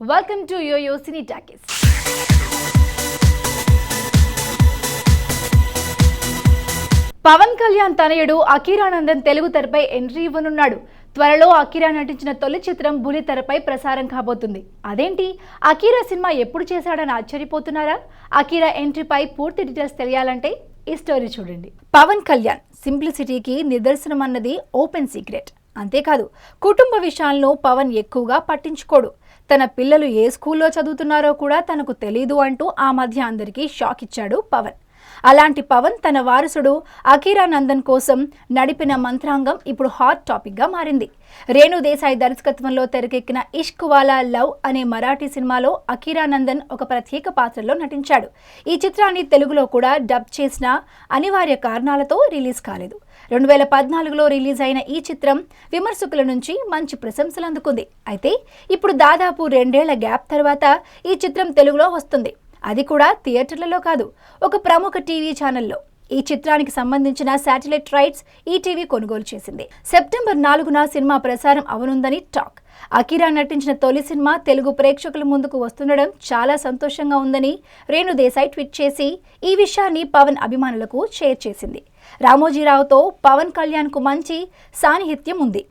Welcome to Yo-Yo Cine Talkies. Pawan Kalyan తనయుడు అఖీరానందన్ తెలుగు తెరపై entry ఇవ్వనున్నాడు. త్వరలో అఖీరా నటించిన తొలి చిత్రం బులి తెరపై ప్రసారం కాబోతుంది. అదేంటి, అఖీరా సినిమా ఎప్పుడు చేశాడని ఆశ్చర్యపోతున్నారా? అఖీరా ఎంట్రీపై పూర్తి డీటెయిల్స్ తెలియాలంటే ఈ స్టోరీ చూడండి. పవన్ కళ్యాణ్ సింప్లిసిటీకి నిదర్శనం అన్నది ఓపెన్ సీక్రెట్. అంతేకాదు, కుటుంబ విషయాలను పవన్ ఎక్కువగా పట్టించుకోడు. తన పిల్లలు ఏ స్కూల్లో చదువుతున్నారో కూడా తనకు తెలీదు అంటూ ఆ మధ్య అందరికీ షాక్ ఇచ్చాడు పవన్. అలాంటి పవన్ తన వారసుడు అఖీరానందన్ కోసం నడిపిన మంత్రాంగం ఇప్పుడు హాట్ టాపిక్ గా మారింది. రేణు దేశాయ్ దర్శకత్వంలో తెరకెక్కిన ఇష్క్ వాలా లవ్ అనే మరాఠీ సినిమాలో అఖీరానందన్ ఒక ప్రత్యేక పాత్రలో నటించాడు. ఈ చిత్రాన్ని తెలుగులో కూడా డబ్ చేసిన అనివార్య కారణాలతో రిలీజ్ కాలేదు. 2014లో రిలీజ్ అయిన ఈ చిత్రం విమర్శకుల నుంచి మంచి ప్రశంసలు అందుకుంది. అయితే ఇప్పుడు దాదాపు 2 ఏళ్ల గ్యాప్ తర్వాత ఈ చిత్రం తెలుగులో వస్తుంది. అది కూడా థియేటర్లలో కాదు, ఒక ప్రముఖ టీవీ ఛానల్లో. ఈ చిత్రానికి సంబంధించిన శాటిలైట్ రైట్స్ ఈటీవీ కొనుగోలు చేసింది. సెప్టెంబర్ 4న సినిమా ప్రసారం అవనుందని టాక్. అఖీరా నటించిన తొలి సినిమా తెలుగు ప్రేక్షకుల ముందుకు వస్తుండడం చాలా సంతోషంగా ఉందని రేణు దేశాయ్ ట్వీట్ చేసి ఈ విషయాన్ని పవన్ అభిమానులకు షేర్ చేసింది. రామోజీరావుతో పవన్ కళ్యాణ్కు మంచి సాన్నిహిత్యం ఉంది.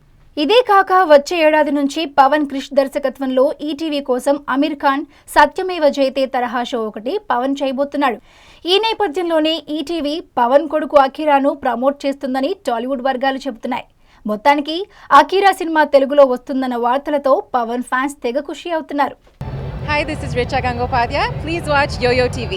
ఇదే కాక వచ్చే ఏడాది నుంచి పవన్ క్రిష్ దర్శకత్వంలో ఈటీవీ కోసం అమీర్ ఖాన్ సత్యమేవ జయతే తరహా షో ఒకటి పవన్ చేయబోతున్నాడు. ఈ నేపథ్యంలోనే ఈటీవీ పవన్ కొడుకు అఖీరాను ప్రమోట్ చేస్తుందని టాలీవుడ్ వర్గాలు చెబుతున్నాయి. మొత్తానికి అఖీరా సినిమా తెలుగులో వస్తుందన్న వార్తలతో పవన్ ఫ్యాన్స్ తెగ ఖుషి అవుతున్నారు. Hi, this is Richa Gangopadhyay. Please watch Yo-Yo TV.